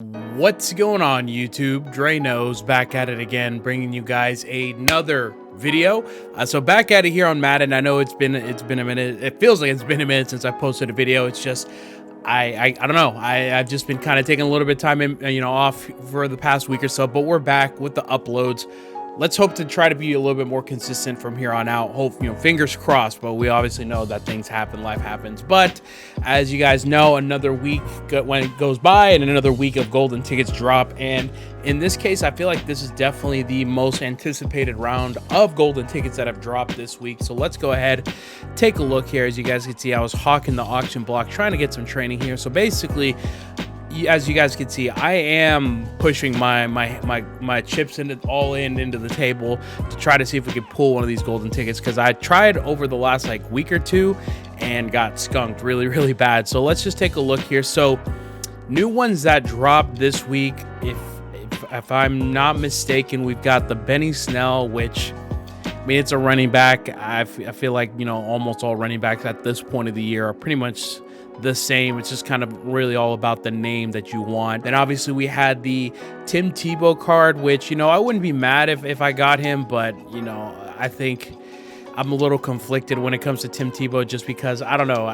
What's going on, YouTube? Dre knows, back at it again, bringing you guys another video. So back at it here on Madden. I know it's been a minute. It feels like it's been a minute since I posted a video. It's just I don't know. I've just been kind of taking a little bit of time off for the past week or so, but we're back with the uploads. Let's hope to try to be a little bit more consistent from here on out. Hope, fingers crossed, but we obviously know that things happen, life happens. But as you guys know, another week when it goes by and another week of golden tickets drop. And in this case, I feel like this is definitely the most anticipated round of golden tickets that have dropped this week. So let's go ahead, take a look here. As you guys can see, I was hawking the auction block, trying to get some training here. So basically, as you guys can see, I am pushing my chips into the table to try to see if we could pull one of these golden tickets, because I tried over the last week or two and got skunked really bad. So let's just take a look here. So new ones that dropped this week, if I'm not mistaken, we've got the Benny Snell, which, I mean, it's a running back. I feel like almost all running backs at this point of the year are pretty much the same. It's just kind of really all about the name that you want. Then obviously we had the Tim Tebow card, which I wouldn't be mad if I got him, but I think I'm a little conflicted when it comes to Tim Tebow, just because I don't know.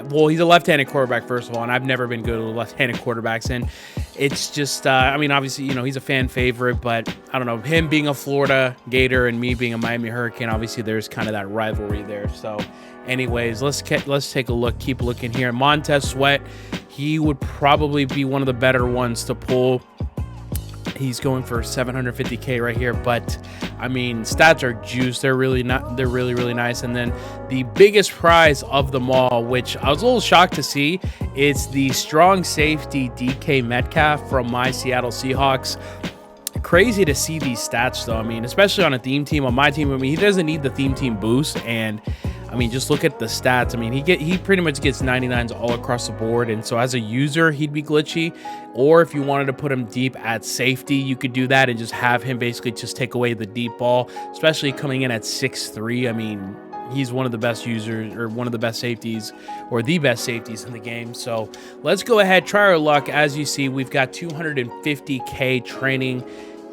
Well, he's a left-handed quarterback, first of all, and I've never been good with left-handed quarterbacks, and it's just I mean, obviously he's a fan favorite, but I don't know, him being a Florida Gator and me being a Miami Hurricane, obviously there's kind of that rivalry there. So anyways, let's take a look, keep looking here. Montez Sweat, he would probably be one of the better ones to pull. He's going for 750K right here, but I mean, stats are juice. They're really nice. And then the biggest prize of them all, which I was a little shocked to see, is the strong safety DK Metcalf from my Seattle Seahawks. Crazy to see these stats though. I mean, especially on a theme team. On my team, I mean, he doesn't need the theme team boost, and I mean, just look at the stats. I mean, he pretty much gets 99s all across the board, and so as a user, he'd be glitchy. Or if you wanted to put him deep at safety, you could do that and just have him basically just take away the deep ball, especially coming in at 6'3". I mean, he's one of the best users, or one of the best safeties, or the best safeties in the game. So let's go ahead, try our luck. As you see, we've got 250K training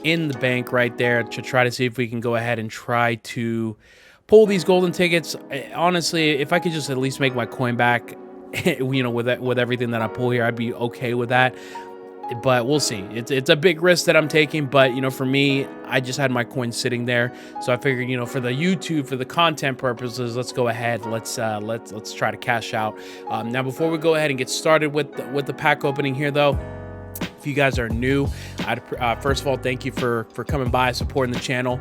in the bank right there to try to see if we can go ahead and try to pull these golden tickets. Honestly, if I could just at least make my coin back, with everything that I pull here, I'd be okay with that. But we'll see. It's a big risk that I'm taking, but for me, I just had my coin sitting there, so I figured for the YouTube, for the content purposes, let's go ahead. Let's try to cash out. Now, before we go ahead and get started with the pack opening here, though, if you guys are new, first of all, thank you for coming by, supporting the channel.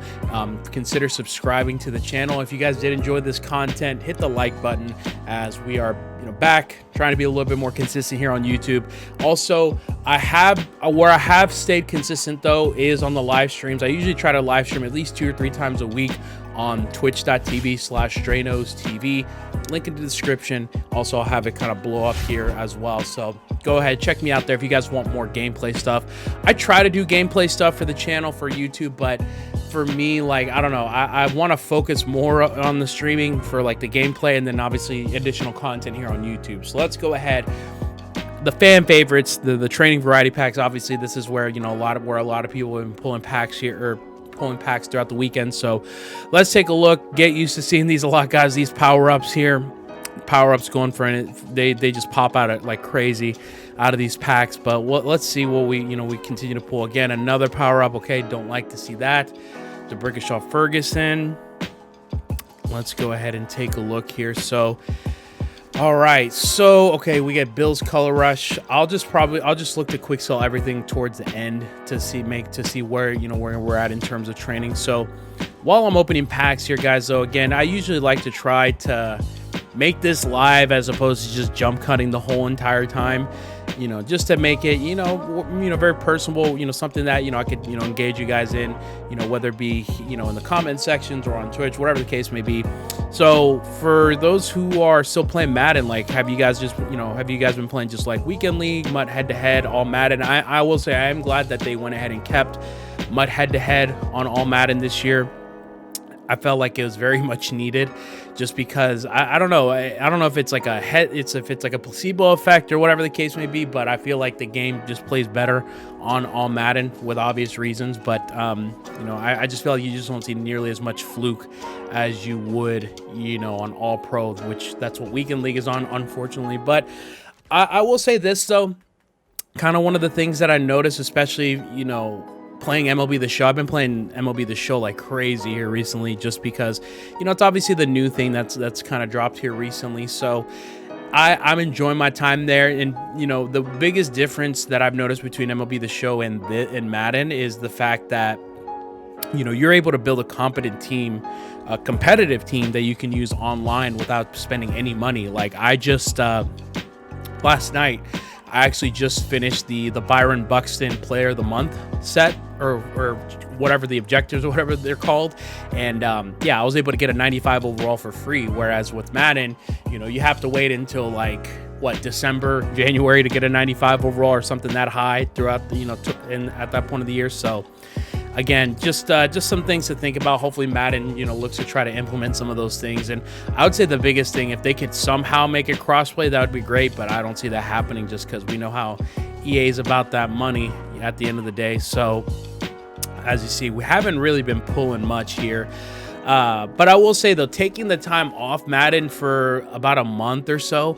Consider subscribing to the channel. If you guys did enjoy this content, hit the like button, as we are back trying to be a little bit more consistent here on YouTube. Also, where I have stayed consistent though is on the live streams. I usually try to live stream at least 2 or 3 times a week on twitch.tv/DreKnowsTV. Link in the description. Also, I'll have it kind of blow up here as well. So go ahead, check me out there if you guys want more gameplay stuff. I try to do gameplay stuff for the channel for YouTube, but for me, I don't know, I want to focus more on the streaming for the gameplay, and then obviously additional content here on YouTube. So let's go ahead. The fan favorites, the training variety packs. Obviously, this is where a lot of people have been pulling packs here, or pulling packs throughout the weekend. So let's take a look. Get used to seeing these a lot, guys. These power-ups here, power-ups going for it. They just pop out like crazy out of these packs. But let's see what we continue to pull. Again, another power-up. Okay, don't like to see that. The Brickishaw Ferguson. Let's go ahead and take a look here. So all right, so okay, we get Bills Color Rush. I'll just look to quick sell everything towards the end to see where where we're at in terms of training. So while I'm opening packs here, guys, though, again, I usually like to try to make this live as opposed to just jump cutting the whole entire time. Just to make it, very personable, something that, I could, engage you guys in, whether it be, in the comment sections or on Twitch, whatever the case may be. So for those who are still playing Madden, have you guys been playing just Weekend League, MUT head-to-head, all Madden? I will say I am glad that they went ahead and kept MUT head-to-head on all Madden this year. I felt like it was very much needed, just because I don't know. I don't know if it's like if it's like a placebo effect or whatever the case may be, but I feel like the game just plays better on Madden with obvious reasons. But you know, I just feel like you just don't see nearly as much fluke as you would, you know, on All Pro, which that's what Weekend League is on, unfortunately. But I will say this though, kind of one of the things that I noticed, especially, you know, playing MLB The Show. I've been playing MLB The Show like crazy here recently, just because, you know, it's obviously the new thing that's kind of dropped here recently. So I'm enjoying my time there. And, you know, the biggest difference that I've noticed between MLB The Show and Madden is the fact that, you know, you're able to build a competent team, a competitive team that you can use online without spending any money. Like I just last night, I actually just finished the Byron Buxton Player of the Month set, or whatever the objectives or whatever they're called. And yeah, I was able to get a 95 overall for free. Whereas with Madden, you know, you have to wait until like what, December, January to get a 95 overall or something that high throughout the, you know, at that point of the year. So again, just some things to think about. Hopefully Madden, you know, looks to try to implement some of those things. And I would say the biggest thing, if they could somehow make it crossplay, that would be great. But I don't see that happening, just because we know how EA is about that money at the end of the day. So as you see, we haven't really been pulling much here. But I will say though, taking the time off Madden for about a month or so,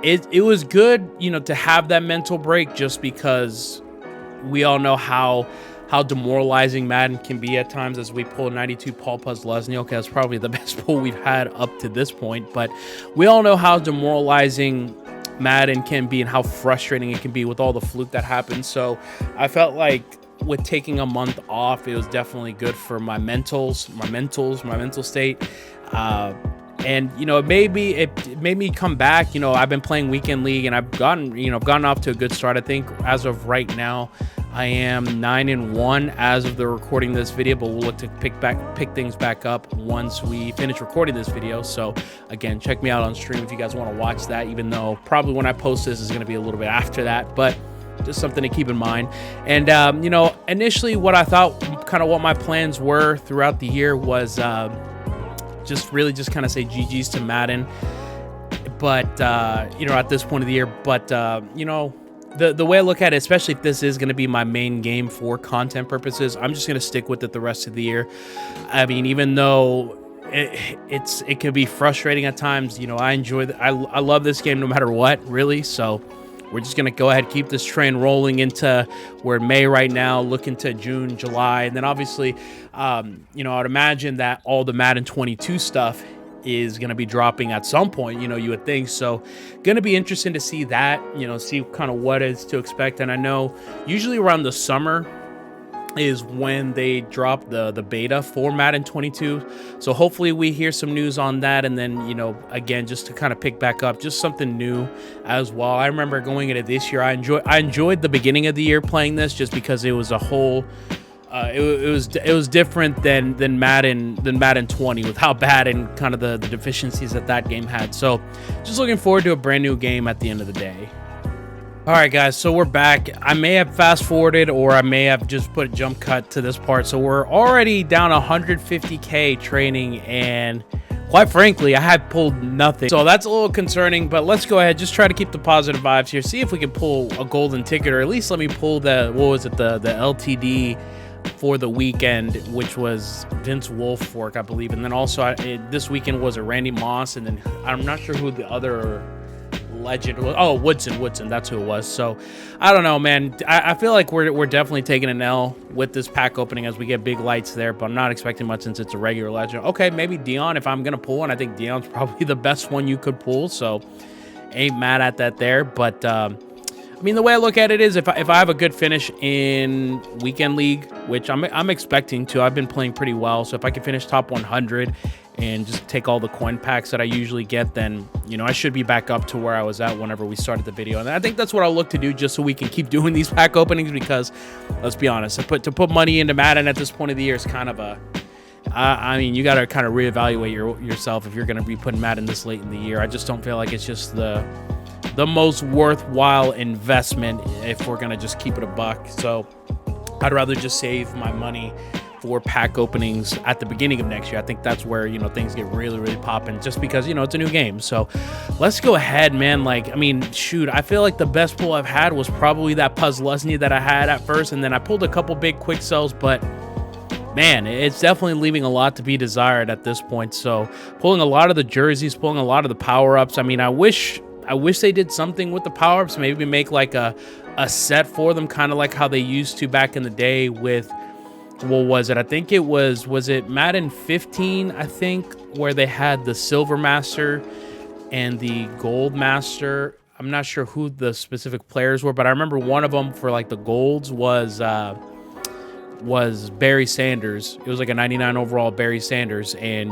it was good, you know, to have that mental break, just because we all know how demoralizing Madden can be at times. As we pull 92 Paul Puzzlesny. Okay, that's probably the best pull we've had up to this point, but we all know how demoralizing Madden can be and how frustrating it can be with all the fluke that happens. So I felt like with taking a month off, it was definitely good for my mental state. And, you know, it made me come back. You know, I've been playing Weekend League and I've gotten off to a good start. I think as of right now, I am 9-1 as of the recording this video, but we'll look to pick things back up once we finish recording this video. So again, check me out on stream if you guys want to watch that, even though probably when I post this is going to be a little bit after that, but just something to keep in mind. And, you know, initially what I thought, kind of what my plans were throughout the year was just kind of say GG's to Madden. But, you know, at this point of the year, but, you know, the way I look at it, especially if this is going to be my main game for content purposes, I'm just going to stick with it the rest of the year. I mean, even though it can be frustrating at times, you know, I love this game no matter what, really. So we're just going to go ahead, keep this train rolling into, we're in May right now, look into June, July. And then obviously, you know, I'd imagine that all the Madden 22 stuff is going to be dropping at some point, you know, you would think. So going to be interesting to see that, you know, see kind of what is to expect. And I know usually around the summer is when they drop the beta for Madden 22. So hopefully we hear some news on that. And then, you know, again, just to kind of pick back up, just something new as well. I remember going into this year, I enjoyed the beginning of the year playing this, just because it was a whole it was different than Madden 20, with how bad and kind of the deficiencies that game had. So just looking forward to a brand new game at the end of the day. All right, guys, so we're back. I may have fast forwarded, or I may have just put a jump cut to this part. So we're already down 150K training, and quite frankly, I had pulled nothing. So that's a little concerning, but let's go ahead, just try to keep the positive vibes here. See if we can pull a golden ticket, or at least let me pull the LTD for the weekend, which was Vince Wilfork, I believe. And then also this weekend was a Randy Moss, and then I'm not sure who the other legend was. Oh, Woodson, that's who it was. So I don't know, man. I feel like we're definitely taking an L with this pack opening as we get big lights there, but I'm not expecting much since it's a regular legend. Okay, maybe Dion if I'm gonna pull one. I think Dion's probably the best one you could pull, so ain't mad at that there. But I mean, the way I look at it is, if I have a good finish in Weekend League, which I'm expecting to, I've been playing pretty well. So if I can finish top 100 and just take all the coin packs that I usually get, then, you know, I should be back up to where I was at whenever we started the video. And I think that's what I'll look to do, just so we can keep doing these pack openings, because let's be honest, to put money into Madden at this point of the year is kind of a, I mean, you got to kind of reevaluate yourself if you're going to be putting Madden this late in the year. I just don't feel like it's just the most worthwhile investment if we're going to just keep it a buck. So I'd rather just save my money for pack openings at the beginning of next year. I think that's where, you know, things get really, really popping, just because, you know, it's a new game. So let's go ahead, man. Like, I mean, shoot, I feel like the best pull I've had was probably that Puzzlesny that I had at first, and then I pulled a couple big quick sells, but man, it's definitely leaving a lot to be desired at this point. So pulling a lot of the jerseys, pulling a lot of the power-ups. I mean, I wish they did something with the power-ups, maybe make like a set for them, kind of like how they used to back in the day with, what was it? I think it was it Madden 15, I think, where they had the Silver Master and the Gold Master. I'm not sure who the specific players were, but I remember one of them for like the golds was Barry Sanders. It was like a 99 overall Barry Sanders, and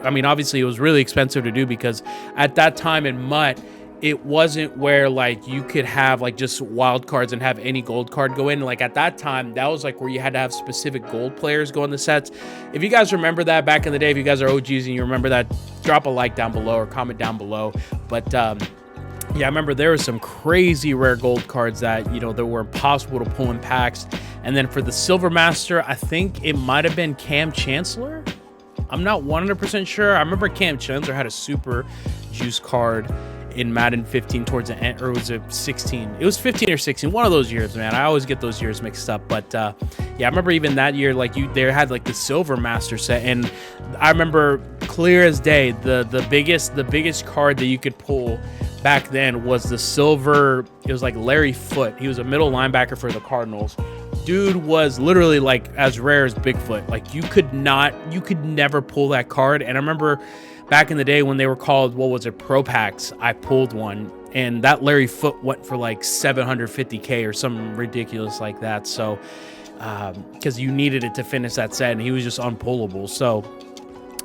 I mean, obviously it was really expensive to do, because at that time in MUT, it wasn't where like you could have like just wild cards and have any gold card go in. Like at that time, that was like where you had to have specific gold players go in the sets. If you guys remember that back in the day, if you guys are OGs and you remember that, drop a like down below or comment down below. But yeah, I remember there were some crazy rare gold cards that, you know, that were impossible to pull in packs. And then for the Silver Master, I think it might have been Cam Chancellor. I'm not 100% sure. I remember Cam Chancellor had a super juice card in Madden 15 towards the end, or was it 16? It was 15 or 16, one of those years, man. I always get those years mixed up. But yeah, I remember even that year, like they had like the Silver Master set, and I remember clear as day the biggest card that you could pull back then was the silver. It was like Larry Foote. He was a middle linebacker for the Cardinals. Dude was literally like as rare as Bigfoot. Like you could never pull that card. And I remember back in the day when they were called, what was it, Pro Packs, I pulled one, and that Larry Foote went for like 750K or something ridiculous like that. So because you needed it to finish that set, and he was just unpullable. So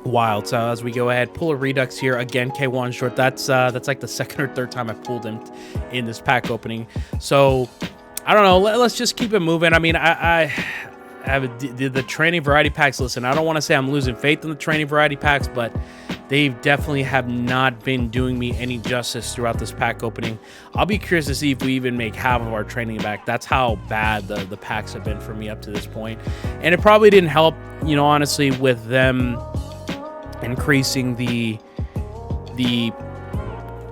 wild. So as we go ahead, pull a Redux here again, K1 short. That's like the second or third time I pulled him in this pack opening. So I don't know, let's just keep it moving. I mean, I have the training variety packs. Listen, I don't want to say I'm losing faith in the training variety packs, but they definitely have not been doing me any justice throughout this pack opening. I'll be curious to see if we even make half of our training back. That's how bad the packs have been for me up to this point. And it probably didn't help, you know, honestly, with them increasing the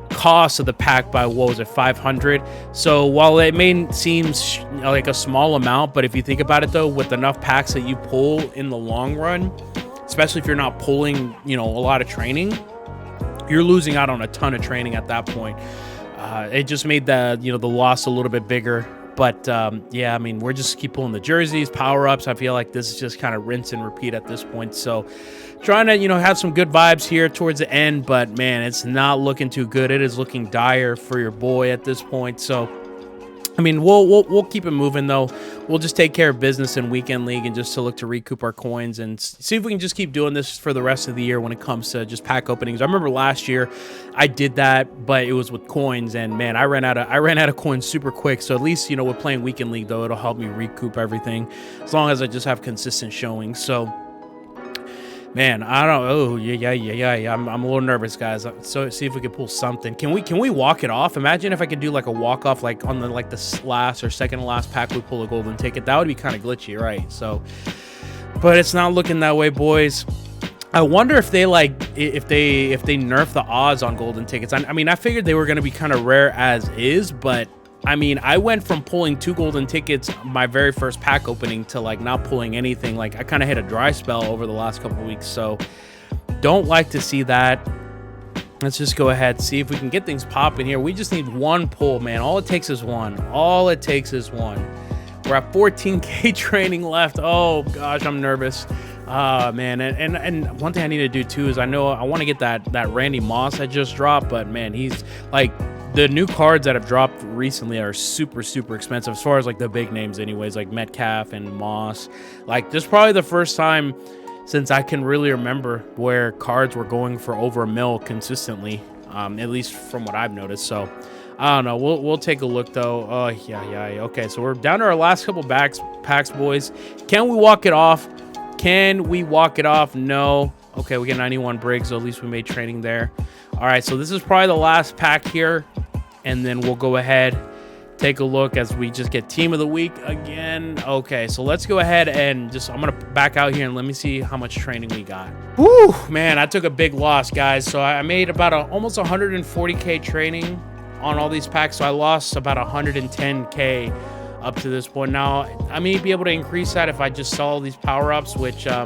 cost of the pack by, what was it, 500. So while it may seem like a small amount, but if you think about it though, with enough packs that you pull in the long run, especially if you're not pulling, you know, a lot of training, you're losing out on a ton of training at that point. It just made the, you know, the loss a little bit bigger. But yeah, I mean, we're just keep pulling the jerseys, power-ups. I feel like this is just kind of rinse and repeat at this point. So trying to, you know, have some good vibes here towards the end, but man, it's not looking too good. It is looking dire for your boy at this point. So I mean, we'll keep it moving though. We'll just take care of business in weekend league and just to look to recoup our coins and see if we can just keep doing this for the rest of the year when it comes to just pack openings. I remember last year I did that, but it was with coins, and man, I ran out of coins super quick. So at least, you know, with playing weekend league though, it'll help me recoup everything as long as I just have consistent showing. So man, I don't. Oh yeah. I'm a little nervous, guys. So see if we can pull something. Can we walk it off? Imagine if I could do like a walk off, like on the last or second to last pack we pull a golden ticket. That would be kind of glitchy, right? So, but it's not looking that way, boys. I wonder if they if they nerf the odds on golden tickets. I mean, I figured they were going to be kind of rare as is, but I mean, I went from pulling 2 golden tickets my very first pack opening to like not pulling anything. Like I kind of hit a dry spell over the last couple of weeks. So don't like to see that. Let's just go ahead, see if we can get things popping here. We just need one pull, man. All it takes is one. All it takes is one. We're at 14K training left. Oh gosh, I'm nervous. Man, and one thing I need to do too is I know I want to get that Randy Moss I just dropped, but man, he's like, the new cards that have dropped recently are super expensive as far as like the big names anyways, like Metcalf and Moss. Like this is probably the first time since I can really remember where cards were going for over $1 million consistently, at least from what I've noticed. So I don't know, we'll take a look though. Oh yeah. Okay, so we're down to our last couple packs, boys. Can we walk it off? No. Okay, we get 91 Briggs, so at least we made training there. All right, so this is probably the last pack here, and then we'll go ahead, take a look as we just get team of the week again. Okay, so let's go ahead and I'm gonna back out here and let me see how much training we got. Whew, man, I took a big loss, guys. So I made about almost 140K training on all these packs. So I lost about 110K up to this point. Now, I may be able to increase that if I just sell these power-ups, which, I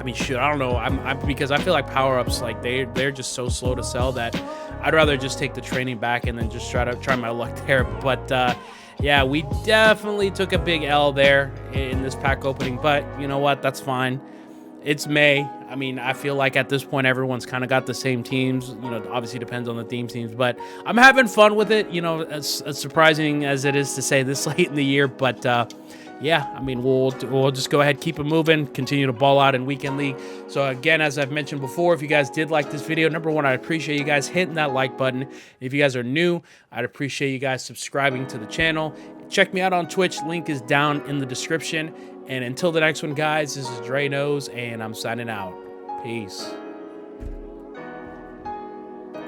mean, shoot, I don't know. Because I feel like power-ups, like they're just so slow to sell that I'd rather just take the training back and then just try my luck there. But yeah, we definitely took a big L there in this pack opening. But you know what? That's fine. It's May. I mean, I feel like at this point, everyone's kind of got the same teams. You know, obviously depends on the theme teams, but I'm having fun with it. You know, as surprising as it is to say this late in the year, but yeah, I mean, we'll just go ahead, keep it moving, continue to ball out in Weekend League. So again, as I've mentioned before, if you guys did like this video, number one, I appreciate you guys hitting that like button. If you guys are new, I'd appreciate you guys subscribing to the channel. Check me out on Twitch. Link is down in the description. And until the next one, guys, this is Dre Knows, and I'm signing out. Peace.